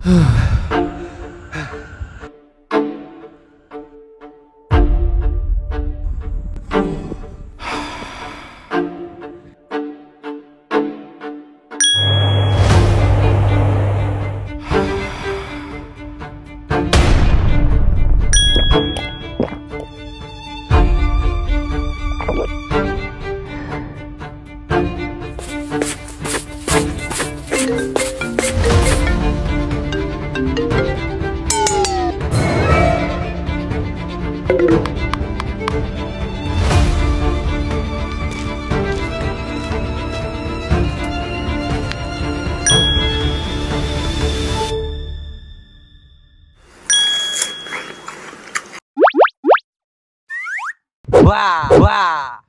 Wah, wah.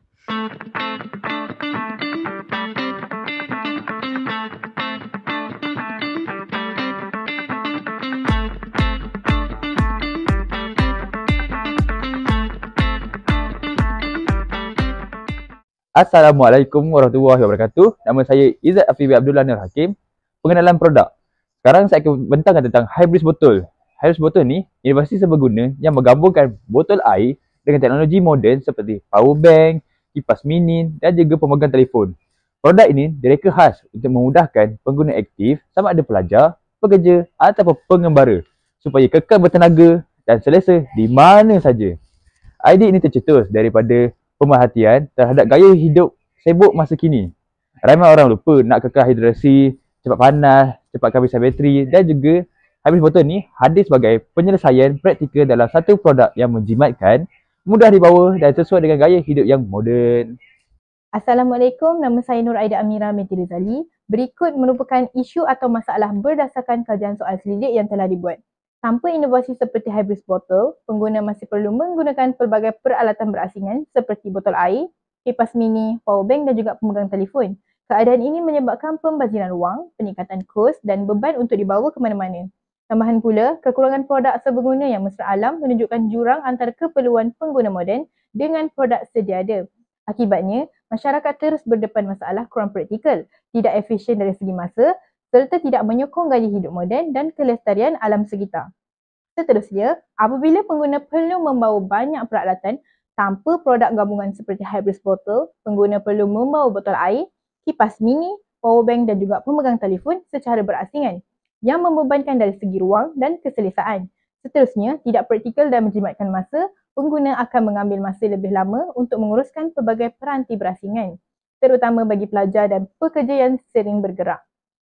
Assalamualaikum warahmatullahi wabarakatuh. Nama saya Izzat Afifi Abdullah Nur Hakim. Pengenalan produk. Sekarang saya akan bentangkan tentang Hybris botol. Hybris botol ni inovasi serbaguna yang menggabungkan botol air dengan teknologi moden seperti power bank, kipas mini dan juga pemegang telefon. Produk ini direka khas untuk memudahkan pengguna aktif sama ada pelajar, pekerja ataupun pengembara supaya kekal bertenaga dan selesa di mana saja. Idea ini tercetus daripada pemerhatian terhadap gaya hidup sibuk masa kini. Ramai orang lupa nak kekal hidrasi, cepat panas, cepat kehabisan bateri dan juga Hybris botol ni hadir sebagai penyelesaian praktikal dalam satu produk yang menjimatkan, mudah dibawa dan sesuai dengan gaya hidup yang moden. Assalamualaikum, nama saya Nur Aida Amira Meti Rizali. Berikut merupakan isu atau masalah berdasarkan kajian soal selidik yang telah dibuat. Tanpa inovasi seperti Hybris botol, pengguna masih perlu menggunakan pelbagai peralatan berasingan seperti botol air, kipas mini, power bank dan juga pemegang telefon. Keadaan ini menyebabkan pembaziran wang, peningkatan kos dan beban untuk dibawa ke mana-mana. Tambahan pula, kekurangan produk serbaguna yang mesra alam menunjukkan jurang antara keperluan pengguna moden dengan produk sedia ada. Akibatnya, masyarakat terus berdepan masalah kurang praktikal, tidak efisien dari segi masa serta tidak menyokong gaya hidup moden dan kelestarian alam sekitar. Seterusnya, apabila pengguna perlu membawa banyak peralatan tanpa produk gabungan seperti Hybris botol, pengguna perlu membawa botol air, kipas mini, power bank dan juga pemegang telefon secara berasingan yang membebankan dari segi ruang dan keselesaan. Seterusnya, tidak praktikal dan menjimatkan masa, pengguna akan mengambil masa lebih lama untuk menguruskan pelbagai peranti berasingan, terutama bagi pelajar dan pekerja yang sering bergerak.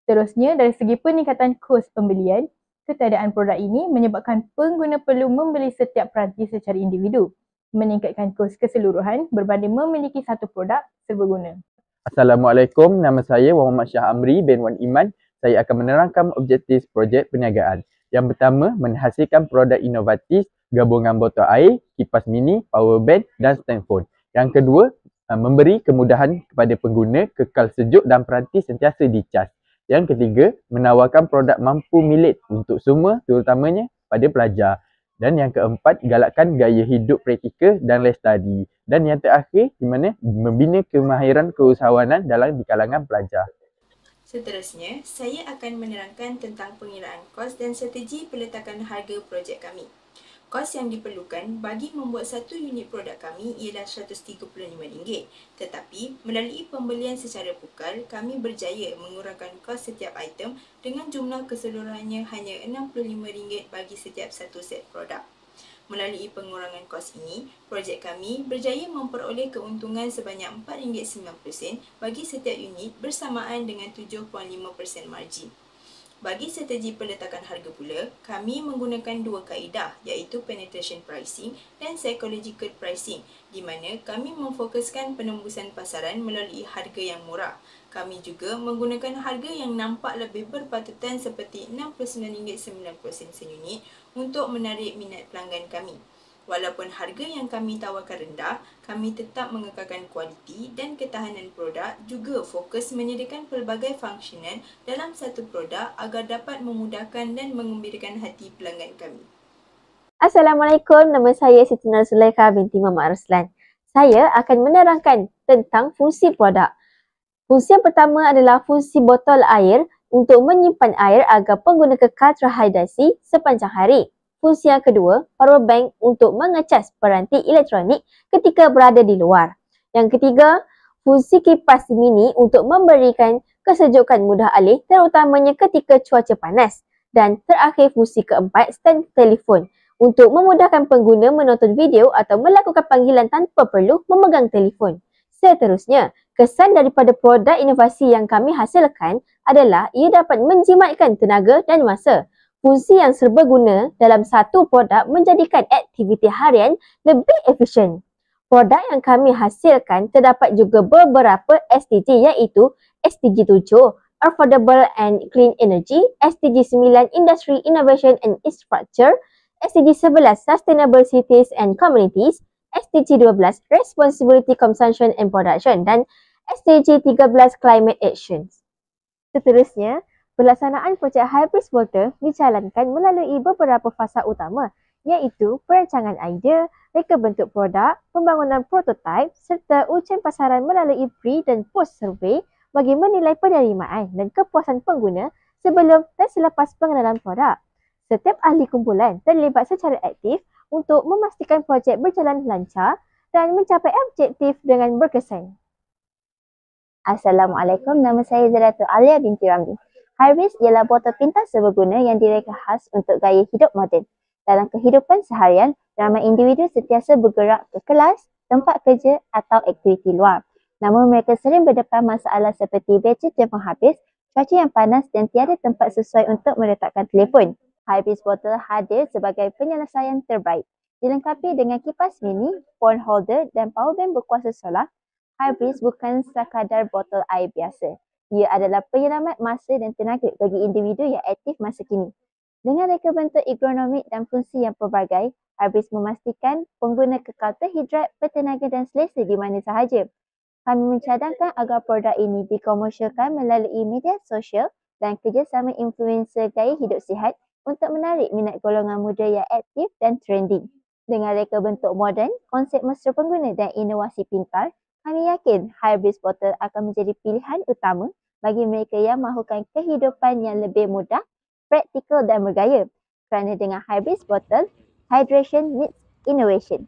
Seterusnya, dari segi peningkatan kos pembelian, ketiadaan produk ini menyebabkan pengguna perlu membeli setiap peranti secara individu, meningkatkan kos keseluruhan berbanding memiliki satu produk serbaguna. Assalamualaikum, nama saya Muhammad Syah Amri bin Wan Iman. Saya akan menerangkan objektif projek perniagaan. Yang pertama, menghasilkan produk inovatif gabungan botol air, kipas mini, power bank dan stand phone. Yang kedua, memberi kemudahan kepada pengguna kekal sejuk dan peranti sentiasa dicas. Yang ketiga, menawarkan produk mampu milik untuk semua, terutamanya pada pelajar. Dan yang keempat, galakkan gaya hidup praktikal dan lestari. Dan yang terakhir, di mana membina kemahiran keusahawanan di kalangan pelajar. Seterusnya, saya akan menerangkan tentang pengiraan kos dan strategi peletakan harga projek kami. Kos yang diperlukan bagi membuat satu unit produk kami ialah RM135. Tetapi, melalui pembelian secara pukal, kami berjaya mengurangkan kos setiap item dengan jumlah keseluruhannya hanya RM65 bagi setiap satu set produk. Melalui pengurangan kos ini, projek kami berjaya memperoleh keuntungan sebanyak RM4.90 bagi setiap unit bersamaan dengan 7.5% margin. Bagi strategi peletakan harga pula, kami menggunakan dua kaedah iaitu penetration pricing dan psychological pricing di mana kami memfokuskan penembusan pasaran melalui harga yang murah. Kami juga menggunakan harga yang nampak lebih berpatutan seperti RM69.90 seunit untuk menarik minat pelanggan kami. Walaupun harga yang kami tawarkan rendah, kami tetap mengekalkan kualiti dan ketahanan produk, juga fokus menyediakan pelbagai fungsionan dalam satu produk agar dapat memudahkan dan menggembirakan hati pelanggan kami. Assalamualaikum, nama saya Siti Nur Zulaikha binti Muhammad Arslan. Saya akan menerangkan tentang fungsi produk. Fungsi yang pertama adalah fungsi botol air untuk menyimpan air agar pengguna kekal terhidrasi sepanjang hari. Fungsi yang kedua, power bank untuk mengecas peranti elektronik ketika berada di luar. Yang ketiga, fungsi kipas mini untuk memberikan kesejukan mudah alih terutamanya ketika cuaca panas. Dan terakhir, fungsi keempat, stand telefon untuk memudahkan pengguna menonton video atau melakukan panggilan tanpa perlu memegang telefon. Seterusnya, kesan daripada produk inovasi yang kami hasilkan adalah ia dapat menjimatkan tenaga dan masa. Fungsi yang serbaguna dalam satu produk menjadikan aktiviti harian lebih efisien. Produk yang kami hasilkan terdapat juga beberapa SDG iaitu SDG 7, Affordable and Clean Energy, SDG 9, Industry, Innovation and Infrastructure, SDG 11, Sustainable Cities and Communities, SDG 12, Responsibility Consumption and Production dan SDG 13, Climate Actions. Seterusnya, pelaksanaan projek Hybris Water dijalankan melalui beberapa fasa utama iaitu perancangan idea, reka bentuk produk, pembangunan prototipe serta ujian pasaran melalui pre dan post survey bagi menilai penerimaan dan kepuasan pengguna sebelum dan selepas pengenalan produk. Setiap ahli kumpulan terlibat secara aktif untuk memastikan projek berjalan lancar dan mencapai objektif dengan berkesan. Assalamualaikum, nama saya Zaratul Alia binti Ramli. Hybris ialah botol pintar serbaguna yang direka khas untuk gaya hidup moden. Dalam kehidupan seharian, ramai individu sentiasa bergerak ke kelas, tempat kerja atau aktiviti luar. Namun mereka sering berdepan masalah seperti bateri telefon habis, cuaca yang panas dan tiada tempat sesuai untuk meletakkan telefon. Hybris botol hadir sebagai penyelesaian terbaik. Dilengkapi dengan kipas mini, phone holder dan power bank berkuasa solar, Hybris bukan sekadar botol air biasa. Ia adalah penyelamat masa dan tenaga bagi individu yang aktif masa kini. Dengan reka bentuk ergonomik dan fungsi yang pelbagai, Hybris memastikan pengguna kekal terhidrat, bertenaga dan selesa di mana sahaja. Kami mencadangkan agar produk ini dikomersialkan melalui media sosial dan kerjasama influencer gaya hidup sihat untuk menarik minat golongan muda yang aktif dan trending. Dengan reka bentuk moden, konsep mesra pengguna dan inovasi pintar, kami yakin Hybris botol akan menjadi pilihan utama bagi mereka yang mahukan kehidupan yang lebih mudah, praktikal dan bergaya. Kerana dengan Hybris botol, hydration meets innovation.